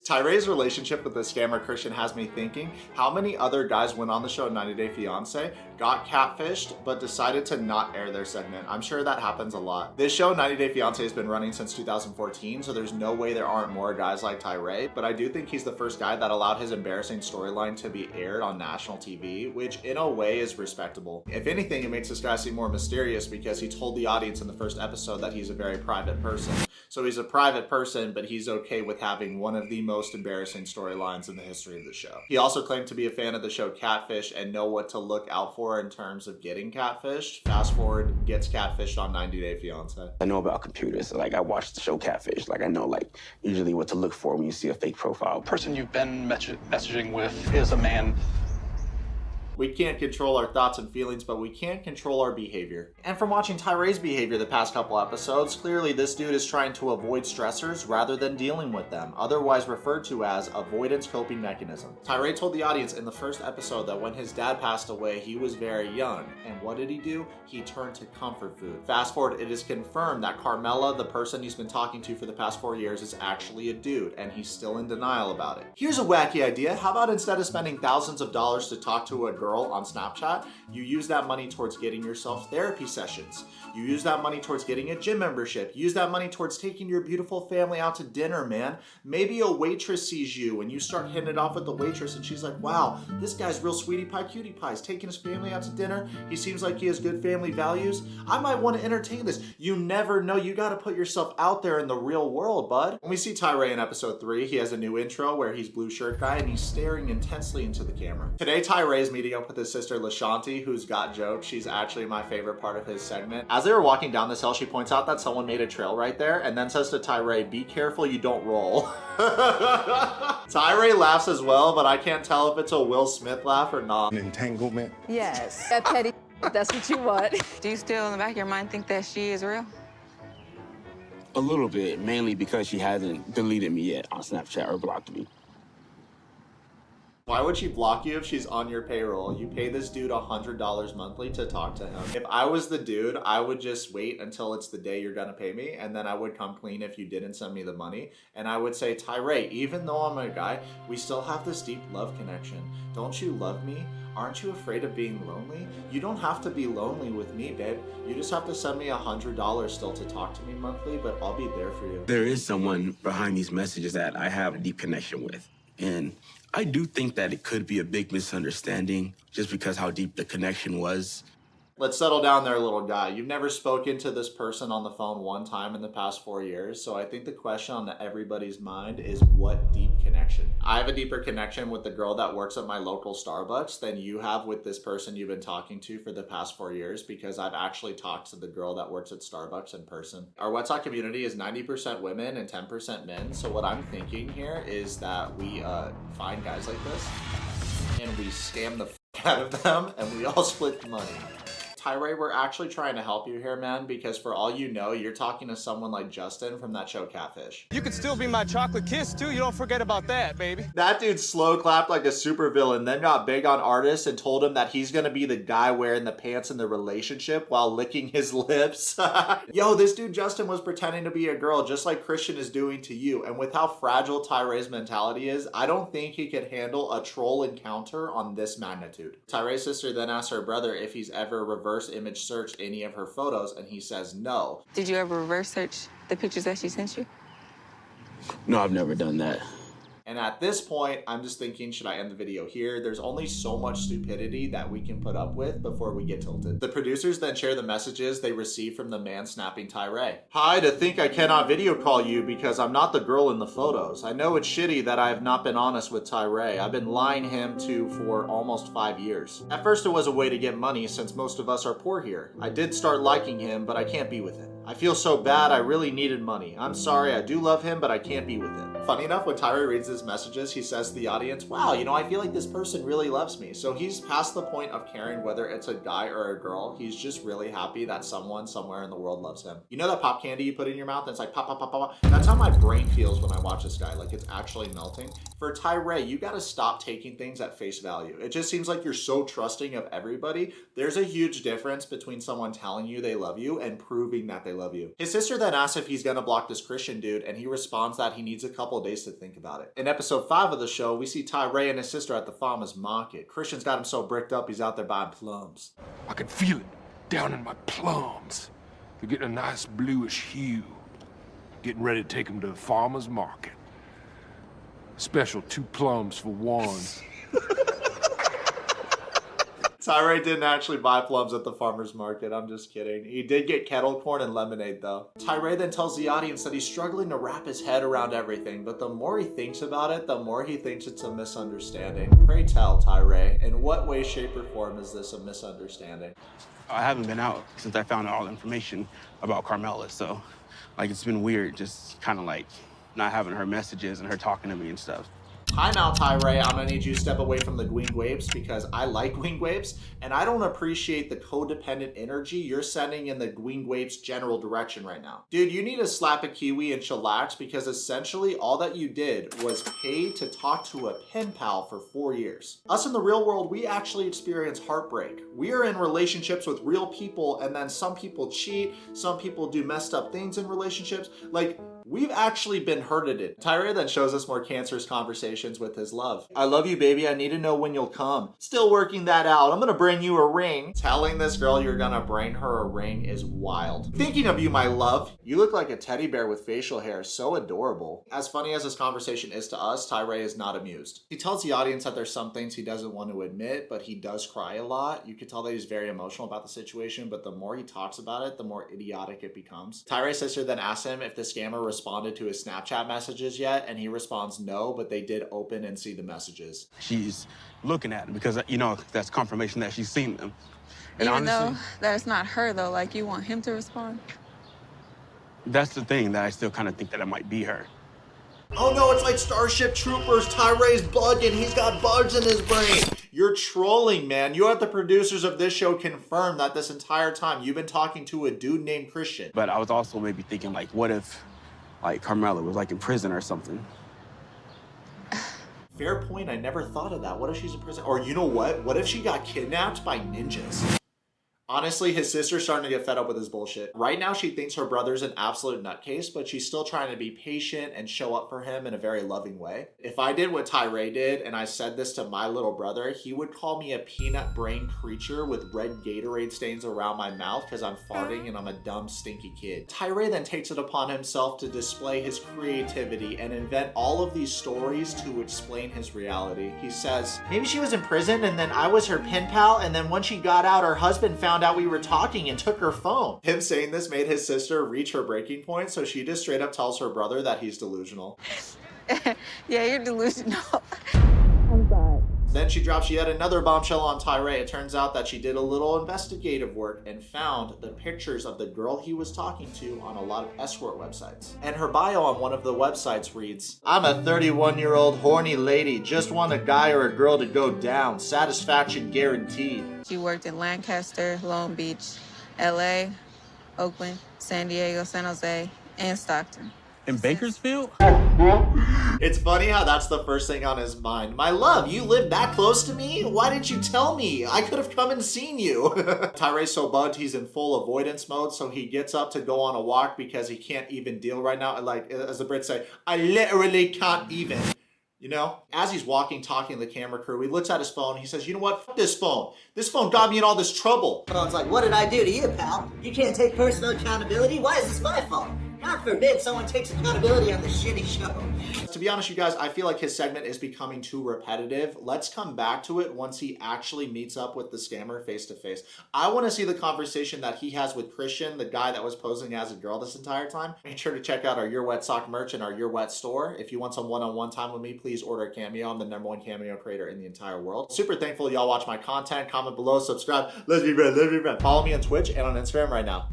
Tyray's relationship with the scammer Christian has me thinking, how many other guys went on the show 90 Day Fiancé, got catfished, but decided to not air their segment? I'm sure that happens a lot. This show, 90 Day Fiancé, has been running since 2014, so there's no way there aren't more guys like Tyray, but I do think he's the first guy that allowed his embarrassing storyline to be aired on national TV, which in a way is respectable. If anything, it makes this guy seem more mysterious because he told the audience in the first episode that he's a very private person. So he's a private person, but he's okay with having one of the most embarrassing storylines in the history of the show. He also claimed to be a fan of the show Catfish and know what to look out for in terms of getting catfished. Fast forward, gets catfished on 90 Day Fiancé. I know about computers. Like, I watched the show Catfish. Like, I know, like, usually what to look for when you see a fake profile. The person you've been messaging with is a man. We can't control our thoughts and feelings, but we can control our behavior. And from watching Tyray's behavior the past couple episodes, clearly this dude is trying to avoid stressors rather than dealing with them, otherwise referred to as avoidance coping mechanism. Tyray told the audience in the first episode that when his dad passed away, he was very young. And what did he do? He turned to comfort food. Fast forward, it is confirmed that Carmela, the person he's been talking to for the past 4 years, is actually a dude, and he's still in denial about it. Here's a wacky idea. How about instead of spending thousands of dollars to talk to a girl on Snapchat, you use that money towards getting yourself therapy sessions. You use that money towards getting a gym membership. Use that money towards taking your beautiful family out to dinner, man. Maybe a waitress sees you and you start hitting it off with the waitress and she's like, wow, this guy's real sweetie pie cutie pie. He's taking his family out to dinner. He seems like he has good family values. I might want to entertain this. You never know. You got to put yourself out there in the real world, bud. When we see Tyray in episode 3, he has a new intro where he's blue shirt guy and he's staring intensely into the camera. Today, Tyray is meeting up with his sister LaShanti, who's got jokes. She's actually my favorite part of his segment. As they were walking down this hill, she points out that someone made a trail right there and then says to Tyray, be careful you don't roll. Tyray laughs as well, but I can't tell if it's a Will Smith laugh or not. An entanglement? Yes. That petty, if that's what you want. Do you still in the back of your mind think that she is real? A little bit, mainly because she hasn't deleted me yet on Snapchat or blocked me. Why would she block you if she's on your payroll? You pay this dude $100 monthly to talk to him. If I was the dude, I would just wait until it's the day you're gonna pay me, and then I would come clean if you didn't send me the money. And I would say, Tyray, even though I'm a guy, we still have this deep love connection. Don't you love me? Aren't you afraid of being lonely? You don't have to be lonely with me, babe. You just have to send me $100 still to talk to me monthly, but I'll be there for you. There is someone behind these messages that I have a deep connection with. And I do think that it could be a big misunderstanding just because how deep the connection was. Let's settle down there, little guy. You've never spoken to this person on the phone one time in the past 4 years, so I think the question on everybody's mind is what deep connection? I have a deeper connection with the girl that works at my local Starbucks than you have with this person you've been talking to for the past 4 years, because I've actually talked to the girl that works at Starbucks in person. Our Wetsock community is 90% women and 10% men, so what I'm thinking here is that we find guys like this and we scam the out of them and we all split the money. Tyray, we're actually trying to help you here, man, because for all you know, you're talking to someone like Justin from that show Catfish. You could still be my chocolate kiss, too. You don't forget about that, baby. That dude slow clapped like a supervillain, then got big on artists and told him that he's gonna be the guy wearing the pants in the relationship while licking his lips. Yo, this dude Justin was pretending to be a girl just like Christian is doing to you, and with how fragile Tyray's mentality is, I don't think he could handle a troll encounter on this magnitude. Tyray's sister then asked her brother if he's ever reversed image searched any of her photos, and he says no. Did you ever reverse search the pictures that she sent you? No, I've never done that. And at this point, I'm just thinking, should I end the video here? There's only so much stupidity that we can put up with before we get tilted. The producers then share the messages they received from the man snapping Tyray. Hi, to think I cannot video call you because I'm not the girl in the photos. I know it's shitty that I have not been honest with Tyray. I've been lying him to for almost 5 years. At first it was a way to get money since most of us are poor here. I did start liking him, but I can't be with him. I feel so bad, I really needed money. I'm sorry, I do love him, but I can't be with him. Funny enough, when Tyray reads his messages, he says to the audience, wow, you know, I feel like this person really loves me. So he's past the point of caring whether it's a guy or a girl. He's just really happy that someone somewhere in the world loves him. You know that pop candy you put in your mouth and it's like pop, pop, pop, pop, pop? That's how my brain feels when I watch this guy, like it's actually melting. For Tyray, you gotta stop taking things at face value. It just seems like you're so trusting of everybody. There's a huge difference between someone telling you they love you and proving that they love you. His sister then asks if he's gonna block this Christian dude, and he responds that he needs a couple couple of days to think about it. In episode 5 of the show, we see Tyray and his sister at the farmer's market. Christian's got him so bricked up, he's out there buying plums. I can feel it down in my plums. They're getting a nice bluish hue. Getting ready to take them to the farmer's market. Special 2 plums for 1. Tyray didn't actually buy plums at the farmer's market. I'm just kidding. He did get kettle corn and lemonade though. Tyray then tells the audience that he's struggling to wrap his head around everything, but the more he thinks about it, the more he thinks it's a misunderstanding. Pray tell, Tyray, in what way, shape, or form is this a misunderstanding? I haven't been out since I found out all the information about Carmela, so like it's been weird just kind of like not having her messages and her talking to me and stuff. Time out, Tyray. I'm gonna need you to step away from the gwing because I like gwing and I don't appreciate the codependent energy you're sending in the gwing general direction right now. Dude, you need to slap a kiwi and chillax because essentially all that you did was pay to talk to a pen pal for 4 years. Us in the real world, we actually experience heartbreak. We are in relationships with real people and then some people cheat, some people do messed up things in relationships. Like, we've actually been hurted it. Tyray then shows us more cancerous conversations with his love. I love you, baby. I need to know when you'll come. Still working that out. I'm gonna bring you a ring. Telling this girl you're gonna bring her a ring is wild. Thinking of you, my love. You look like a teddy bear with facial hair. So adorable. As funny as this conversation is to us, Tyray is not amused. He tells the audience that there's some things he doesn't want to admit, but he does cry a lot. You can tell that he's very emotional about the situation, but the more he talks about it, the more idiotic it becomes. Tyray's sister then asks him if the scammer responded to his Snapchat messages yet, and he responds no, but they did open and see the messages. She's looking at them because, you know, that's confirmation that she's seen them. And Even honestly, though that's not her, though, like, you want him to respond? that's the thing that I still kind of think that it might be her. Oh no, it's like Starship Troopers. Tyray's bugging. He's got bugs in his brain. You're trolling, man. You have the producers of this show confirm that this entire time you've been talking to a dude named Christian. But I was also maybe thinking, like, what if, like, Carmela was, like, in prison or something? Fair point. I never thought of that. What if she's in prison? Or you know what? What if she got kidnapped by ninjas? Honestly, his sister's starting to get fed up with his bullshit. Right now, she thinks her brother's an absolute nutcase, but she's still trying to be patient and show up for him in a very loving way. If I did what Tyray did, and I said this to my little brother, he would call me a peanut brain creature with red Gatorade stains around my mouth because I'm farting and I'm a dumb, stinky kid. Tyray then takes it upon himself to display his creativity and invent all of these stories to explain his reality. He says, maybe she was in prison and then I was her pen pal, and then when she got out, her husband found out we were talking and took her phone. Him saying this made his sister reach her breaking point, so she just straight up tells her brother that he's delusional. Yeah, you're delusional. I'm sorry. Then she drops yet another bombshell on Tyray. It turns out that she did a little investigative work and found the pictures of the girl he was talking to on a lot of escort websites. And her bio on one of the websites reads, I'm a 31-year-old horny lady, just want a guy or a girl to go down, satisfaction guaranteed. She worked in Lancaster, Long Beach, LA, Oakland, San Diego, San Jose, and Stockton. In Bakersfield? It's funny how that's the first thing on his mind. My love, you live that close to me? Why didn't you tell me? I could have come and seen you. Tyray's so bugged, he's in full avoidance mode, so he gets up to go on a walk because he can't even deal right now. Like, as the Brits say, I literally can't even. You know, as he's walking, talking to the camera crew, he looks at his phone. He says, you know what? Fuck this phone. This phone got me in all this trouble. Phone's like, what did I do to you, pal? You can't take personal accountability? Why is this my phone? God forbid someone takes accountability on this shitty show. To be honest, you guys, I feel like his segment is becoming too repetitive. Let's come back to it once he actually meets up with the scammer face to face. I want to see the conversation that he has with Christian, the guy that was posing as a girl this entire time. Make sure to check out our Yourwetsock merch and our Yourwet store. If you want some one-on-one time with me, please order a Cameo. I'm the #1 Cameo creator in the entire world. Super thankful y'all watch my content. Comment below, subscribe. Let's be friends, let's be friends. Follow me on Twitch and on Instagram right now.